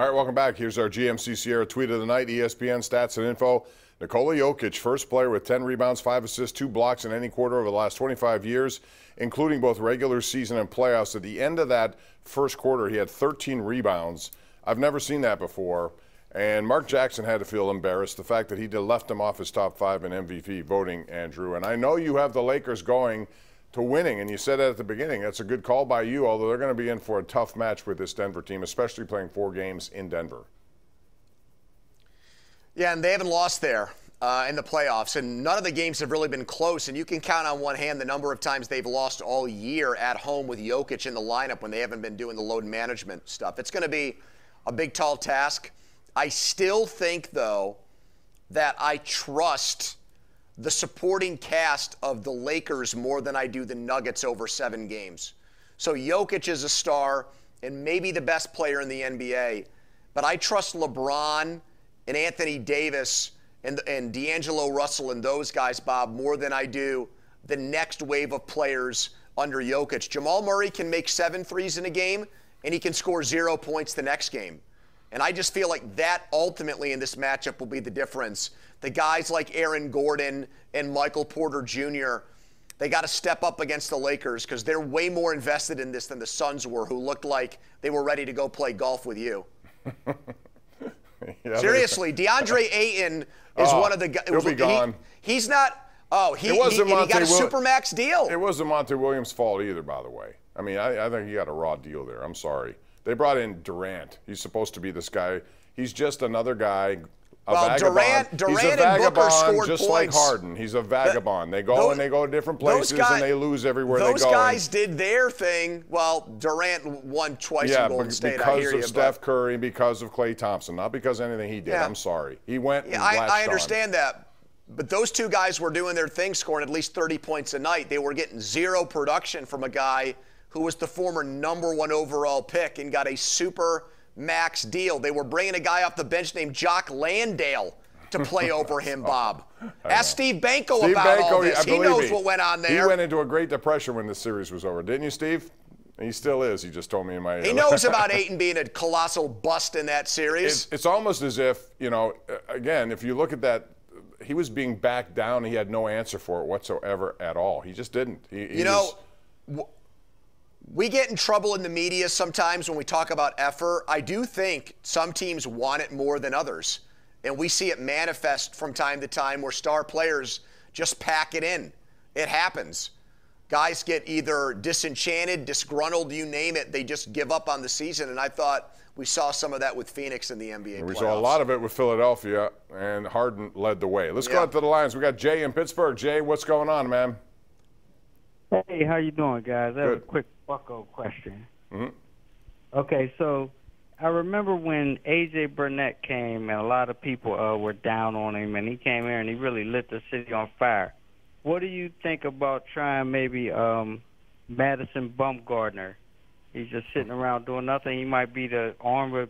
All right, welcome back. Here's our GMC Sierra tweet of the night, ESPN stats and info. Nikola Jokic, first player with 10 rebounds, 5 assists, 2 blocks in any quarter over the last 25 years, including both regular season and playoffs. At the end of that first quarter, he had 13 rebounds. I've never seen that before. And Mark Jackson had to feel embarrassed, the fact that he left him off his top 5 in MVP voting, Andrew. And I know you have the Lakers going to winning, and you said that at the beginning. That's a good call by you, although they're going to be in for a tough match with this Denver team, especially playing 4 games in Denver. Yeah, and they haven't lost there in the playoffs, and none of the games have really been close, and you can count on one hand the number of times they've lost all year at home with Jokic in the lineup when they haven't been doing the load management stuff. It's going to be a big, tall task. I still think, though, that I trust the supporting cast of the Lakers more than I do the Nuggets over 7 games. So Jokic is a star and maybe the best player in the NBA, but I trust LeBron and Anthony Davis and D'Angelo Russell and those guys, Bob, more than I do the next wave of players under Jokic. Jamal Murray can make 7 threes in a game, and he can score 0 points the next game. And I just feel like that ultimately in this matchup will be the difference. The guys like Aaron Gordon and Michael Porter Jr., they got to step up against the Lakers because they're way more invested in this than the Suns were, who looked like they were ready to go play golf with you. Yeah, seriously, DeAndre Ayton is one of the guys. He'll be gone. He's not. Oh, he got a supermax deal. It wasn't Monty Williams' fault either, by the way. I mean, I think he got a raw deal there. I'm sorry. They brought in Durant. He's supposed to be this guy. He's just another guy. Durant He's a vagabond, just like Harden. He's a vagabond. They go to different places and they lose everywhere they go. Those guys did their thing. Well, Durant won twice in Golden State. Because of Steph Curry, because of Klay Thompson, not because of anything he did. Yeah. I'm sorry. He went. Yeah, I understand that. But those two guys were doing their thing, scoring at least 30 points a night. They were getting 0 production from a guy who was the former #1 overall pick and got a super max deal. They were bringing a guy off the bench named Jock Landale to play over him, Bob. Ask Steve Banko about all this. He knows what went on there. He went into a Great Depression when this series was over, didn't you, Steve? He still is. He just told me in my ear. He knows about Ayton being a colossal bust in that series. It's almost as if, again, if you look at that, he was being backed down. He had no answer for it whatsoever at all. He just didn't. We get in trouble in the media sometimes when we talk about effort. I do think some teams want it more than others. And we see it manifest from time to time where star players just pack it in. It happens. Guys get either disenchanted, disgruntled, you name it. They just give up on the season. And I thought we saw some of that with Phoenix in the NBA playoffs. We saw a lot of it with Philadelphia, and Harden led the way. Let's go out to the lines. We got Jay in Pittsburgh. Jay, what's going on, man? Hey, how you doing, guys? I have a quick Bucko question. Okay, so I remember when A.J. Burnett came and a lot of people were down on him, and he came here and he really lit the city on fire. What do you think about trying maybe Madison Bumgarner? He's just sitting around doing nothing. He might be the arm that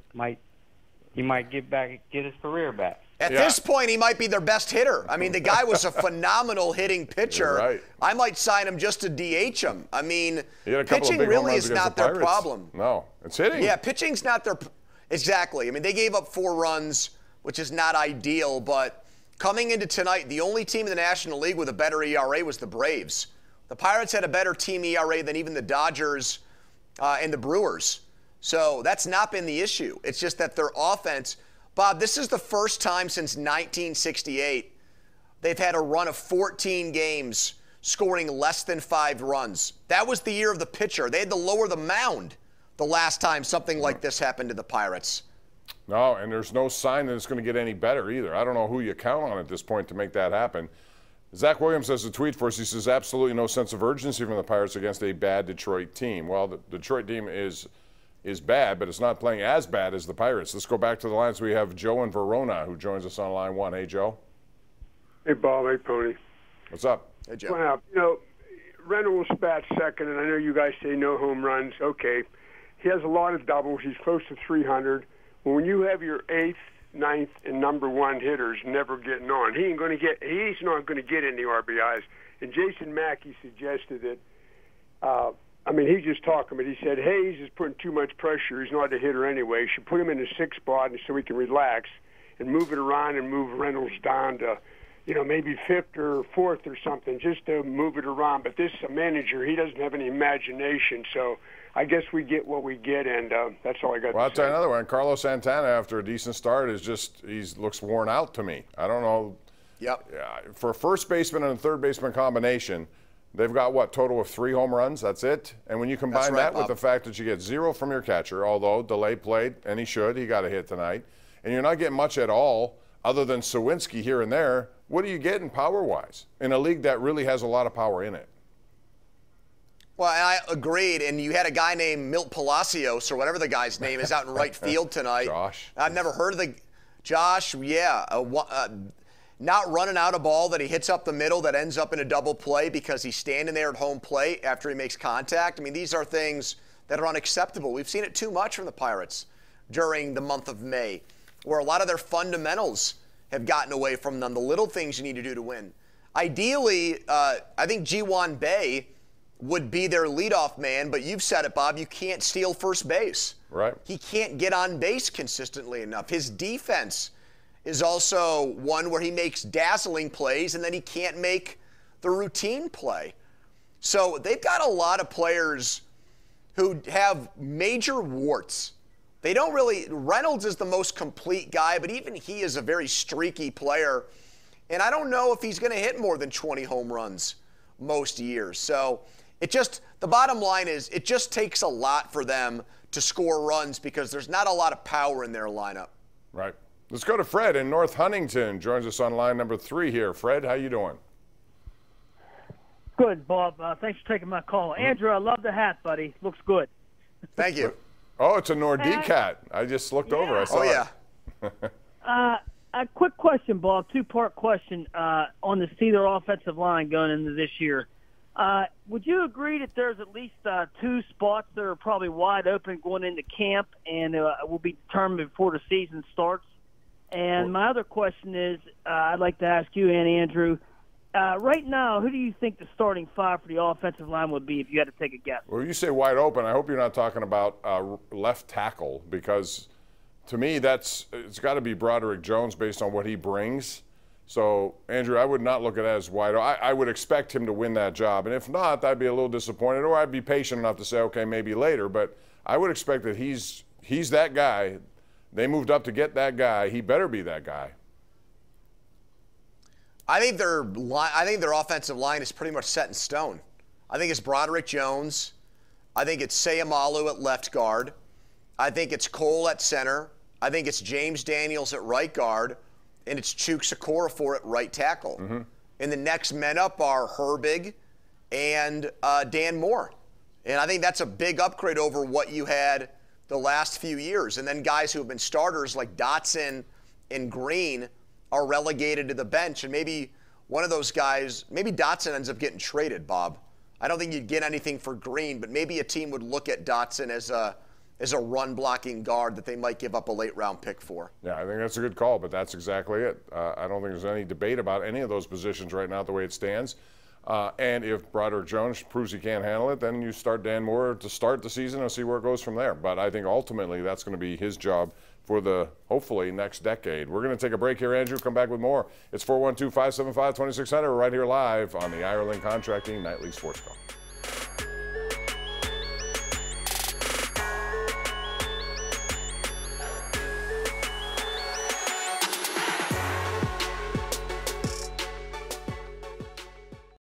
he might get his career back. At this point, he might be their best hitter. I mean, the guy was a phenomenal hitting pitcher. You're right. I might sign him just to DH him. I mean, pitching really is not their problem. No, it's hitting. Yeah, pitching's not their – exactly. I mean, they gave up 4 runs, which is not ideal. But coming into tonight, the only team in the National League with a better ERA was the Braves. The Pirates had a better team ERA than even the Dodgers and the Brewers. So that's not been the issue. It's just that their offense – Bob, this is the first time since 1968 they've had a run of 14 games scoring less than 5 runs. That was the year of the pitcher. They had to lower the mound the last time something like this happened to the Pirates. No, and there's no sign that it's going to get any better either. I don't know who you count on at this point to make that happen. Zach Williams has a tweet for us. He says, absolutely no sense of urgency from the Pirates against a bad Detroit team. Well, the Detroit team is bad, but it's not playing as bad as the Pirates. Let's go back to the lines. We have Joe in Verona who joins us on line 1. Hey, Joe. Hey, Bob. Hey, Pony. What's up? Hey, Joe. Wow. Reynolds bats second, and I know you guys say no home runs. Okay. He has a lot of doubles. He's close to 300. Well, when you have your 8th, 9th, and number 1 hitters never getting on, he's not going to get any RBIs. And Jason Mackey suggested that I mean, he's just talking, but he said Hayes is putting too much pressure. He's not a hitter anyway. You should put him in the sixth spot so he can relax and move it around and move Reynolds down to, maybe fifth or fourth or something, just to move it around. But this is a manager. He doesn't have any imagination, so I guess we get what we get, and that's all I got to say. Well, I'll tell you another one. Carlos Santana, after a decent start, he looks worn out to me. I don't know. Yep. Yeah, for a first baseman and a third baseman combination, they've got, what, total of 3 home runs? That's it? And when you combine that with the fact that you get 0 from your catcher, although delay played, and he got a hit tonight, and you're not getting much at all other than Sawinski here and there, what are you getting power-wise in a league that really has a lot of power in it? Well, I agreed, and you had a guy named Milt Palacios, or whatever the guy's name is, out in right field tonight. Josh. I've never heard of the Josh, yeah. Not running out a ball that he hits up the middle that ends up in a double play because he's standing there at home plate after he makes contact. I mean, these are things that are unacceptable. We've seen it too much from the Pirates during the month of May, where a lot of their fundamentals have gotten away from them, the little things you need to do to win. Ideally, I think Ji-Hwan Bae would be their leadoff man, but you've said it, Bob, you can't steal first base. Right. He can't get on base consistently enough. His defense is also one where he makes dazzling plays and then he can't make the routine play. So they've got a lot of players who have major warts. They don't really, Reynolds is the most complete guy, but even he is a very streaky player. And I don't know if he's going to hit more than 20 home runs most years. So the bottom line is it just takes a lot for them to score runs because there's not a lot of power in their lineup. Right. Let's go to Fred in North Huntington. Joins us on line number 3 here. Fred, how you doing? Good, Bob. Thanks for taking my call. Andrew, I love the hat, buddy. Looks good. Thank you. Oh, it's a Nordique hat. I just looked over. I saw it. A quick question, Bob. 2-part question on the Steeler offensive line going into this year. Would you agree that there's at least 2 spots that are probably wide open going into camp and will be determined before the season starts? And my other question is, I'd like to ask you and Andrew, right now, who do you think the starting 5 for the offensive line would be if you had to take a guess? Well, you say wide open. I hope you're not talking about left tackle because to me it's got to be Broderick Jones based on what he brings. So, Andrew, I would not look at it as wide open. I would expect him to win that job. And if not, I'd be a little disappointed, or I'd be patient enough to say, okay, maybe later. But I would expect that he's that guy. They moved up to get that guy. He better be that guy. I think their offensive line is pretty much set in stone. I think it's Broderick Jones. I think it's Sayamalu at left guard. I think it's Cole at center. I think it's James Daniels at right guard. And it's Chukes Okorafor at right tackle. Mm-hmm. And the next men up are Herbig and Dan Moore. And I think that's a big upgrade over what you had the last few years. And then guys who have been starters like Dotson and Green are relegated to the bench. And maybe one of those guys, maybe Dotson ends up getting traded, Bob. I don't think you'd get anything for Green, but maybe a team would look at Dotson as a run-blocking guard that they might give up a late-round pick for. Yeah, I think that's a good call, but that's exactly it. I don't think there's any debate about any of those positions right now the way it stands. And if Broderick Jones proves he can't handle it, then you start Dan Moore to start the season and see where it goes from there. But I think ultimately that's going to be his job for the, hopefully, next decade. We're going to take a break here, Andrew. Come back with more. It's 412-575-2600. We're right here live on the Ireland Contracting Nightly Sports Call.